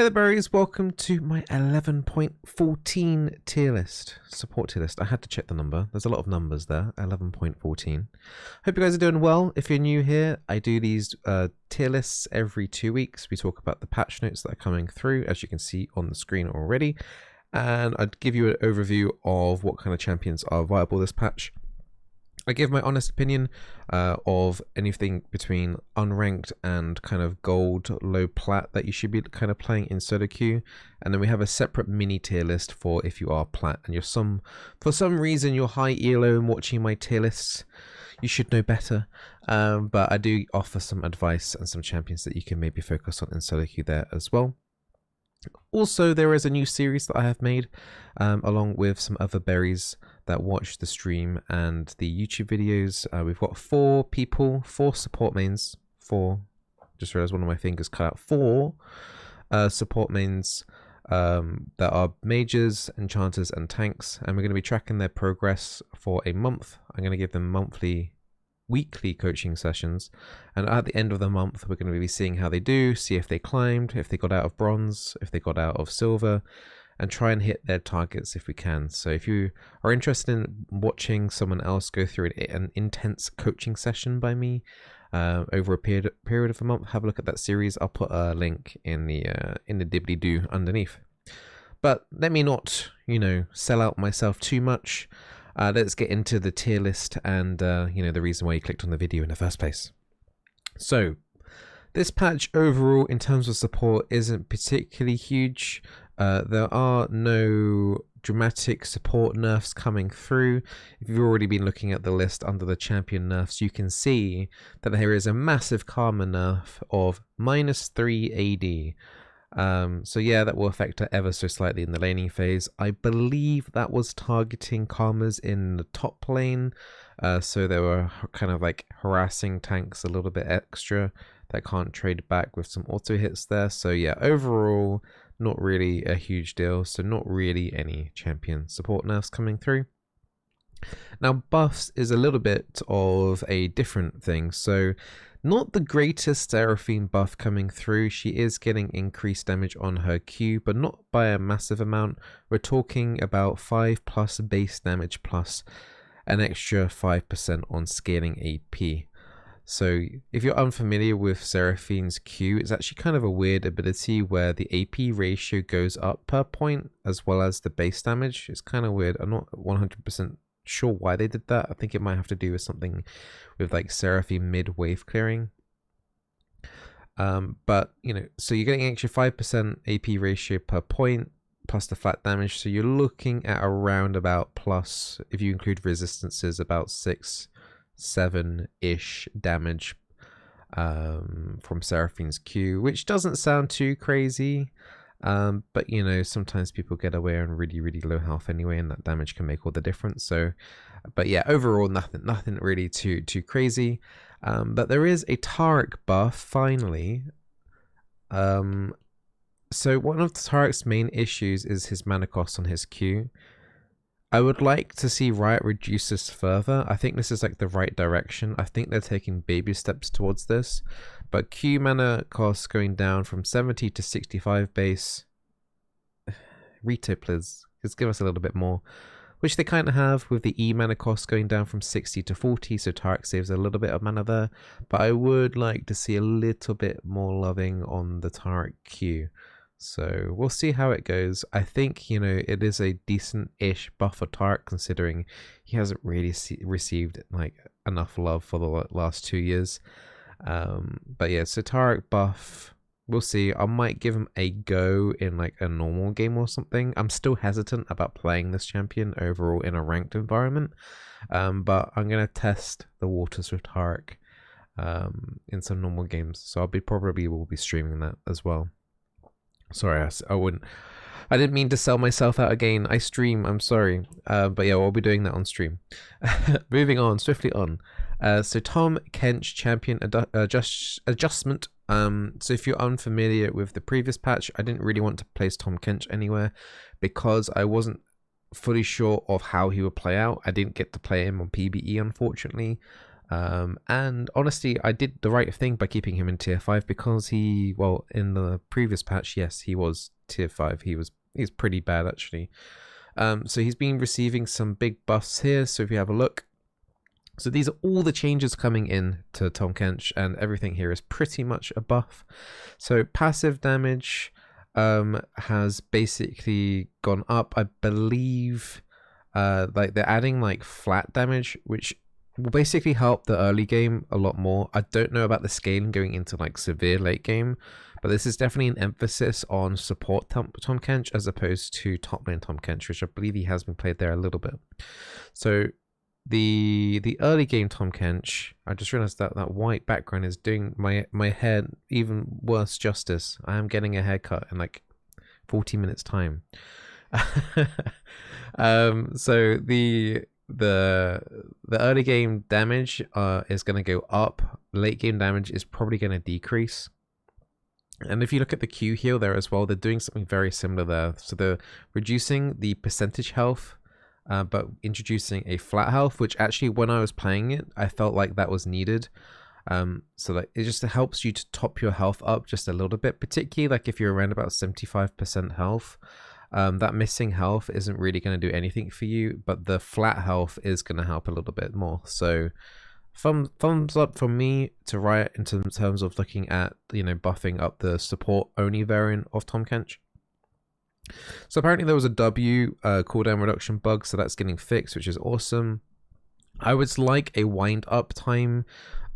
Hey there, berries. Welcome to my 11.14 tier list, support tier list. I had to check the number. There's a lot of numbers there. 11.14. Hope you guys are doing well. If you're new here, I do these tier lists every 2 weeks. We talk about the patch notes that are coming through, as you can see on the screen already. And I'd give you an overview of what kind of champions are viable this patch. I give my honest opinion of anything between unranked and kind of gold, low plat that you should be kind of playing in solo queue, and then we have a separate mini tier list for if you are plat and you're for some reason you're high elo and watching my tier lists. You should know better, but I do offer some advice and some champions that you can maybe focus on in solo queue there as well. Also, there is a new series that I have made along with some other berries that watch the stream and the YouTube videos. We've got 4 people, 4 support mains, 4, just realized one of my fingers cut out, 4 support mains that are mages, enchanters and tanks, and we're going to be tracking their progress for a month. I'm going to give them weekly coaching sessions, and at the end of the month we're going to be seeing how they do, see if they climbed, if they got out of bronze, if they got out of silver, and try and hit their targets if we can. So if you are interested in watching someone else go through an intense coaching session by me over a period of a month, have a look at that series. I'll put a link in the dibbly-doo underneath. But let me not, sell out myself too much. Let's get into the tier list and, the reason why you clicked on the video in the first place. So, this patch overall, in terms of support, isn't particularly huge. There are no dramatic support nerfs coming through. If you've already been looking at the list under the champion nerfs, you can see that there is a massive Karma nerf of -3 AD. So yeah, that will affect her ever so slightly in the laning phase. I believe that was targeting Karmas in the top lane, so they were kind of like harassing tanks a little bit extra that can't trade back with some auto hits there. So yeah, overall not really a huge deal, so not really any champion support nerfs coming through. Now buffs is a little bit of a different thing, so not the greatest Seraphine buff coming through. She is getting increased damage on her Q, but not by a massive amount. We're talking about 5+ base damage plus an extra 5% on scaling AP. So if you're unfamiliar with Seraphine's Q, it's actually kind of a weird ability where the AP ratio goes up per point as well as the base damage. It's kind of weird. I'm not 100% sure why they did that. I think it might have to do with something with like Seraphine mid wave clearing. But so you're getting an extra 5% AP ratio per point plus the flat damage. So you're looking at around about plus, if you include resistances, about 6-7-ish damage from Seraphine's Q, which doesn't sound too crazy. But sometimes people get away on really low health anyway, and that damage can make all the difference. So, but yeah, overall nothing really too crazy. But there is a Taric buff finally. So one of the Taric's main issues is his mana cost on his Q. I would like to see Riot reduce this further. I think this is like the right direction. I think they're taking baby steps towards this. But Q mana costs going down from 70 to 65 base. Rito, please. Just give us a little bit more. Which they kind of have with the E mana cost going down from 60 to 40. So Taric saves a little bit of mana there. But I would like to see a little bit more loving on the Taric Q. So we'll see how it goes. I think, it is a decent-ish buff for Taric, considering he hasn't really received like enough love for the last 2 years. But yeah, so Taric buff, we'll see. I might give him a go in like a normal game or something. I'm still hesitant about playing this champion overall in a ranked environment. But I'm going to test the waters with Taric in some normal games. So probably will be streaming that as well. Sorry, I didn't mean to sell myself out again. I stream, I'm sorry. But yeah, we'll be doing that on stream. Moving on, swiftly on. So Tom Kench champion adjustment. So if you're unfamiliar with the previous patch, I didn't really want to place Tom Kench anywhere because I wasn't fully sure of how he would play out. I didn't get to play him on PBE, unfortunately. And honestly, I did the right thing by keeping him in tier 5 because he, well, in the previous patch, yes, he was tier 5. He's pretty bad actually. So he's been receiving some big buffs here. So if you have a look, so these are all the changes coming in to Tom Kench, and everything here is pretty much a buff. So passive damage has basically gone up. I believe like they're adding like flat damage, which will basically help the early game a lot more. I don't know about the scaling going into like severe late game, but this is definitely an emphasis on support Tom Kench as opposed to top lane Tom Kench, which I believe he has been played there a little bit. So the early game Tom Kench, I just realized that that white background is doing my hair even worse justice. I am getting a haircut in like 40 minutes time. So the early game damage is going to go up. Late game damage is probably going to decrease. And if you look at the Q heal there as well, they're doing something very similar there. So they're reducing the percentage health, but introducing a flat health, which actually when I was playing it, I felt like that was needed. So that it just helps you to top your health up just a little bit, particularly like if you're around about 75% health. That missing health isn't really going to do anything for you, but the flat health is going to help a little bit more. So thumbs up from me to Riot in terms of looking at, you know, buffing up the support only variant of Tom Kench. So apparently there was a W cooldown reduction bug, so that's getting fixed, which is awesome. I would like a wind up time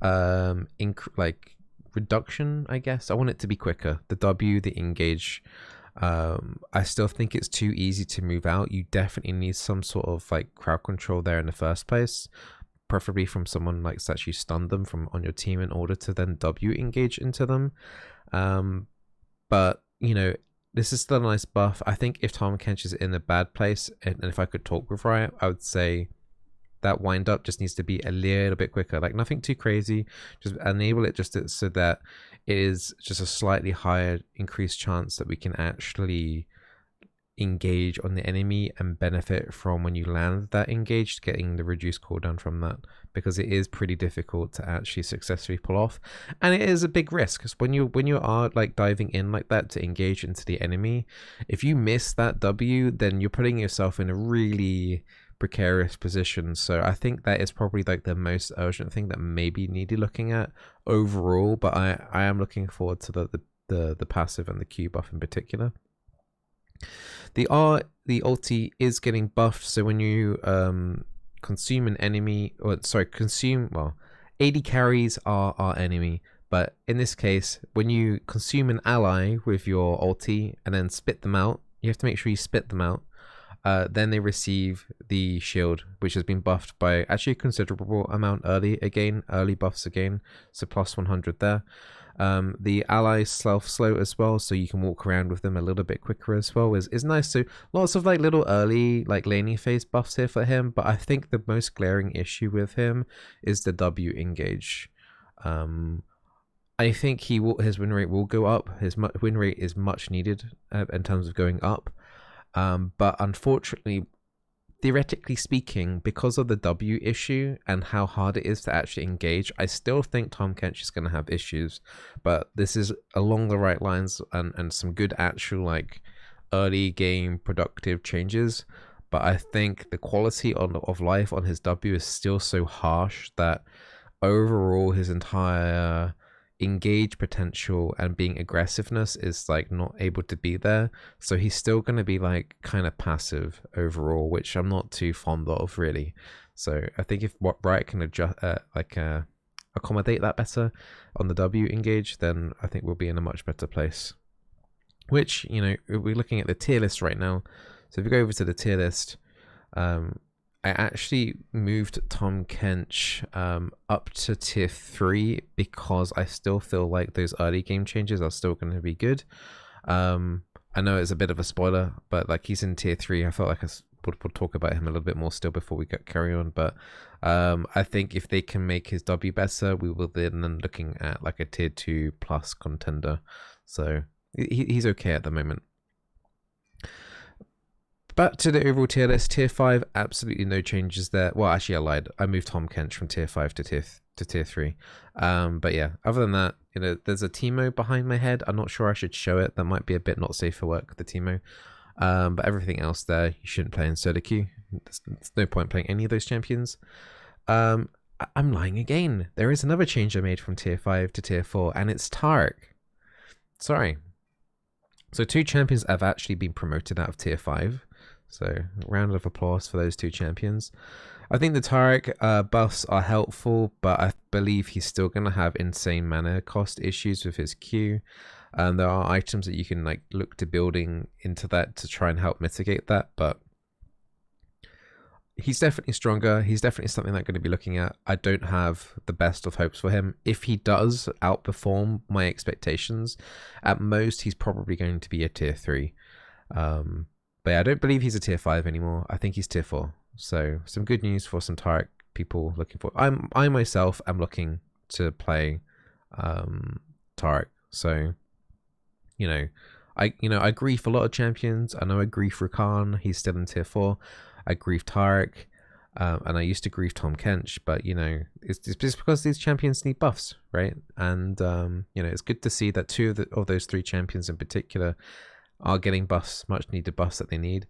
like reduction, I guess. I want it to be quicker. The W, the engage, I still think it's too easy to move out. You definitely need some sort of like crowd control there in the first place, preferably from someone like that's actually stunned them from on your team in order to then W engage into them. But you know, this is still a nice buff. I think if Tom Kench is in a bad place, and if I could talk with Riot, I would say that wind up just needs to be a little bit quicker, like nothing too crazy, just enable it just so that it is just a slightly higher increased chance that we can actually engage on the enemy and benefit from when you land that engaged, getting the reduced cooldown from that, because it is pretty difficult to actually successfully pull off, and it is a big risk because when you are like diving in like that to engage into the enemy, if you miss that W, then you're putting yourself in a really precarious position. So I think that is probably like the most urgent thing that maybe needed looking at overall, but I am looking forward to the passive and the Q buff in particular. The ulti is getting buffed, so when you consume an enemy, or sorry, AD carries are our enemy, but in this case, when you consume an ally with your ulti and then spit them out, you have to make sure you spit them out. Then they receive the shield, which has been buffed by actually a considerable amount early buffs again, so plus 100 there. The allies self-slow as well, so you can walk around with them a little bit quicker as well, is nice. So lots of like little early like laning phase buffs here for him, but I think the most glaring issue with him is the W engage. I think his win rate will go up. His win rate is much needed in terms of going up. But unfortunately, theoretically speaking, because of the W issue and how hard it is to actually engage, I still think Tom Kench is going to have issues. But this is along the right lines and some good actual like early game productive changes. But I think the quality of life on his W is still so harsh that overall his entire engage potential and being aggressiveness is like not able to be there, so he's still going to be like kind of passive overall, which I'm not too fond of really. So I think if Riot can adjust accommodate that better on the W engage, then I think we'll be in a much better place. Which, you know, we're looking at the tier list right now, so if you go over to the tier list, I actually moved Tom Kench up to tier 3 because I still feel like those early game changes are still going to be good. I know it's a bit of a spoiler, but like he's in tier 3. I felt like we'll talk about him a little bit more still before we carry on. But I think if they can make his W better, we will then looking at like a tier 2 plus contender. So he's okay at the moment. Back to the overall tier list. Tier 5, absolutely no changes there. Well, actually, I lied. I moved Tom Kench from tier 5 to tier 3. But yeah, other than that, you know, there's a Teemo behind my head. I'm not sure I should show it. That might be a bit not safe for work, the Teemo. But everything else there, you shouldn't play in solo queue. There's no point playing any of those champions. I'm lying again. There is another change I made from tier 5 to tier 4, and it's Tarek. Sorry. So 2 champions have actually been promoted out of tier 5. So round of applause for those 2 champions. I think the Tarek buffs are helpful, but I believe he's still going to have insane mana cost issues with his Q. There are items that you can like look to building into that to try and help mitigate that, but he's definitely stronger. He's definitely something that I'm going to be looking at. I don't have the best of hopes for him. If he does outperform my expectations, at most he's probably going to be a tier 3. But yeah, I don't believe he's a tier 5 anymore. I think he's tier 4. So some good news for some Tarek people looking for. I myself am looking to play Tarek. So I grief a lot of champions. I know I grief Rakan. He's still in tier 4. I grief Tarek, and I used to grief Tom Kench, but it's just because these champions need buffs, right? And it's good to see that 2 of those 3 champions in particular are getting buffs, much needed buffs that they need.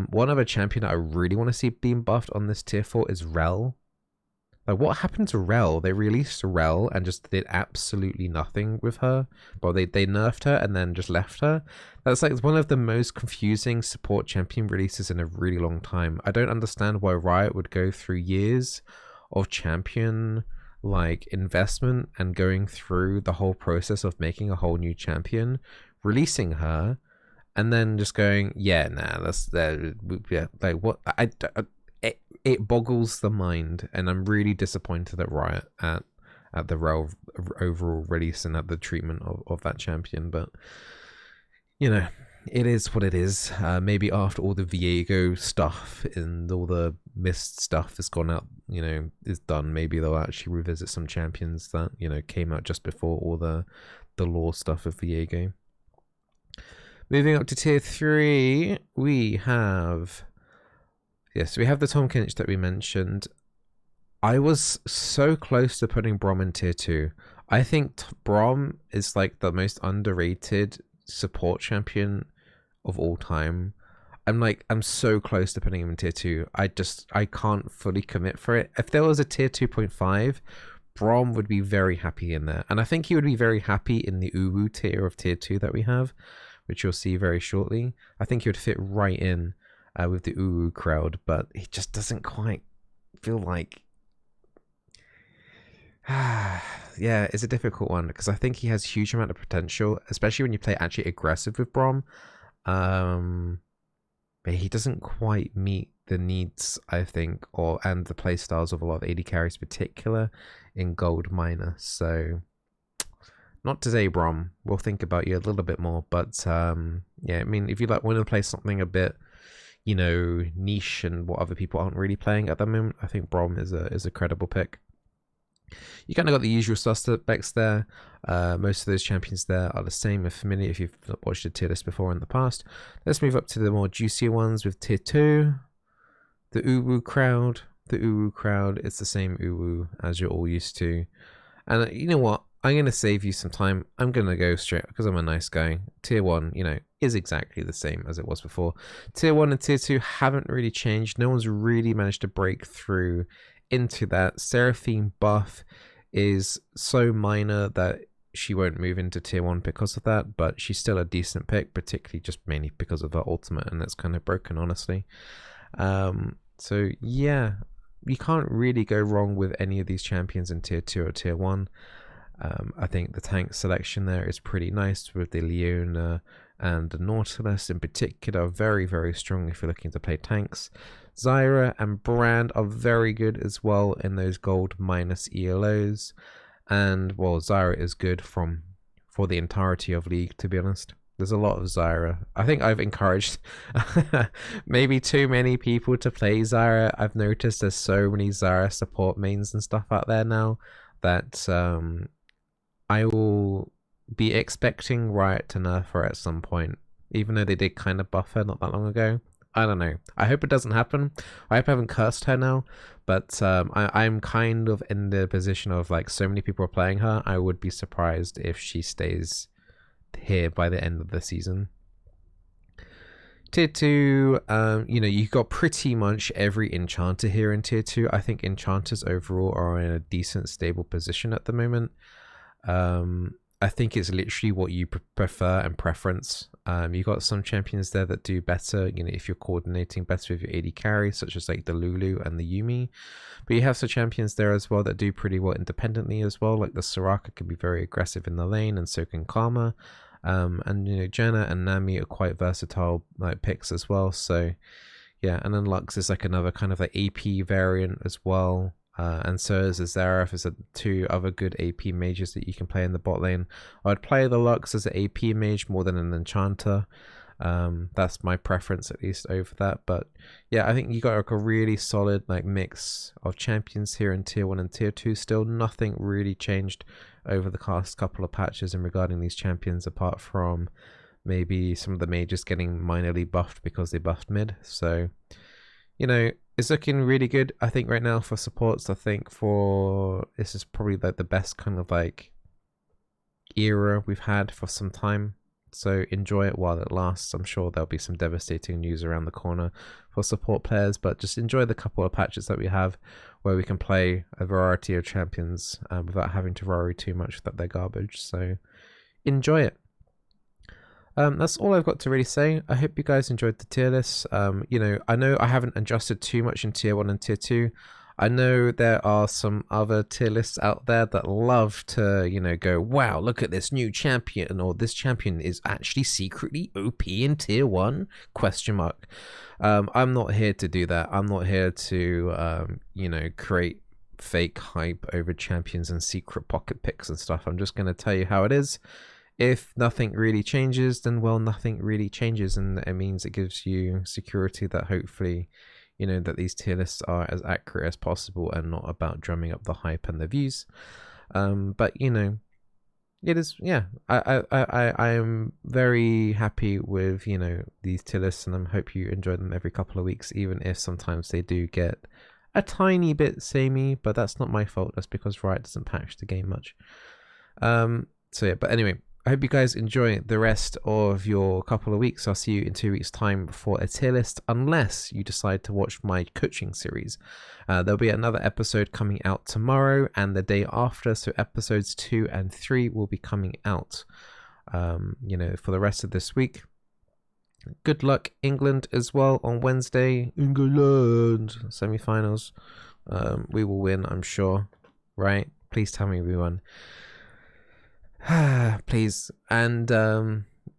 One other champion that I really want to see being buffed on this tier 4 is Rel. Like, what happened to Rel? They released Rel and just did absolutely nothing with her. Well, they nerfed her and then just left her. That's like one of the most confusing support champion releases in a really long time. I don't understand why Riot would go through years of champion like investment and going through the whole process of making a whole new champion, releasing her, and then just going, yeah, nah, like what? It boggles the mind, and I'm really disappointed at Riot at the overall release and at the treatment of that champion. But it is what it is. Maybe after all the Viego stuff and all the Mist stuff has gone out, is done, maybe they'll actually revisit some champions that came out just before all the lore stuff of Viego. Moving up to tier 3, we have we have the Tom Kench that we mentioned. I was so close to putting Braum in tier 2. I think Braum is like the most underrated support champion of all time. I'm so close to putting him in tier 2. I can't fully commit for it. If there was a tier 2.5, Braum would be very happy in there. And I think he would be very happy in the Uwu tier of tier 2 that we have, which you'll see very shortly. I think he would fit right in with the Uwu crowd, but he just doesn't quite feel like... yeah, it's a difficult one, because I think he has huge amount of potential, especially when you play actually aggressive with Braum. But he doesn't quite meet the needs, I think, and the play styles of a lot of AD carries, particular in Gold Miner. So not today, Braum. We'll think about you a little bit more, but yeah, I mean, if you want to play something a bit niche and what other people aren't really playing at the moment, I think Braum is a credible pick. You kind of got the usual suspects there. Most of those champions there are the same, if familiar, if you've watched a tier list before in the past. Let's move up to the more juicier ones with tier 2. The Uwu crowd. The Uwu crowd is the same Uwu as you're all used to. And you know what? I'm going to save you some time. I'm going to go straight, because I'm a nice guy. Tier 1, is exactly the same as it was before. Tier 1 and Tier 2 haven't really changed. No one's really managed to break through into that. Seraphine buff is so minor that she won't move into Tier 1 because of that, but she's still a decent pick, particularly just mainly because of her ultimate, and that's kind of broken, honestly. So yeah, you can't really go wrong with any of these champions in Tier 2 or Tier 1. I think the tank selection there is pretty nice with the Leona and the Nautilus in particular. Very, very strong if you're looking to play tanks. Zyra and Brand are very good as well in those gold minus ELOs. And, well, Zyra is good for the entirety of League, to be honest. There's a lot of Zyra. I think I've encouraged maybe too many people to play Zyra. I've noticed there's so many Zyra support mains and stuff out there now that I will be expecting Riot to nerf her at some point, even though they did kind of buff her not that long ago. I don't know. I hope it doesn't happen. I hope I haven't cursed her now. But I'm kind of in the position of like so many people are playing her. I would be surprised if she stays here by the end of the season. Tier 2, you know, you've got pretty much every enchanter here in Tier 2. I think enchanters overall are in a decent, stable position at the moment. I think it's literally what you prefer and preference. You've got some champions there that do better, you know, if you're coordinating better with your AD carry, such as like the Lulu and the Yuumi. But you have some champions there as well that do pretty well independently as well, like the Soraka can be very aggressive in the lane, and so can Karma. And you know, Janna and Nami are quite versatile like picks as well. So yeah, and then Lux is like another kind of like AP variant as well. And so is Zareth, is two other good AP mages that you can play in the bot lane. I would play the Lux as an AP mage more than an enchanter. That's my preference, at least, over that. But yeah, I think you got like a really solid like mix of champions here in Tier 1 and Tier 2. Still nothing really changed over the past couple of patches in regarding these champions, apart from maybe some of the mages getting minorly buffed because they buffed mid. So, you know, it's looking really good, I think, right now for supports. I think for this is probably like the best kind of like era we've had for some time. So enjoy it while it lasts. I'm sure there'll be some devastating news around the corner for support players, but just enjoy the couple of patches that we have where we can play a variety of champions without having to worry too much that they're garbage. So enjoy it. That's all I've got to really say. I hope you guys enjoyed the tier list. You know I haven't adjusted too much in Tier 1 and Tier 2. I know there are some other tier lists out there that love to, you know, go, wow, look at this new champion, or this champion is actually secretly OP in Tier 1, question mark. I'm not here to do that. I'm not here to, you know, create fake hype over champions and secret pocket picks and stuff. I'm just going to tell you how it is. If nothing really changes, then, well, nothing really changes, and it means it gives you security that hopefully, you know, that these tier lists are as accurate as possible and not about drumming up the hype and the views. But you know, it is, yeah, I am very happy with, you know, these tier lists, and I hope you enjoy them every couple of weeks, even if sometimes they do get a tiny bit samey, but that's not my fault. That's because Riot doesn't patch the game much. So yeah, but anyway, I hope you guys enjoy the rest of your couple of weeks. I'll see you in 2 weeks' time for a tier list, unless you decide to watch my coaching series. There'll be another episode coming out tomorrow and the day after, so episodes 2 and 3 will be coming out, you know, for the rest of this week. Good luck, England, as well on Wednesday. England semi-finals. We will win, I'm sure. Right? Please tell me we won. Please. And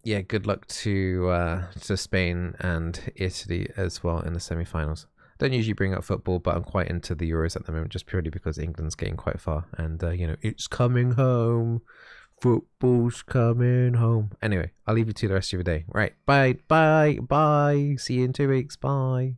yeah, good luck to Spain and Italy as well in the semi-finals. Don't usually bring up football, but I'm quite into the Euros at the moment, just purely because England's getting quite far, and you know, it's coming home. Football's coming home. Anyway, I'll leave you to the rest of your day. Right, bye. See you in 2 weeks. Bye.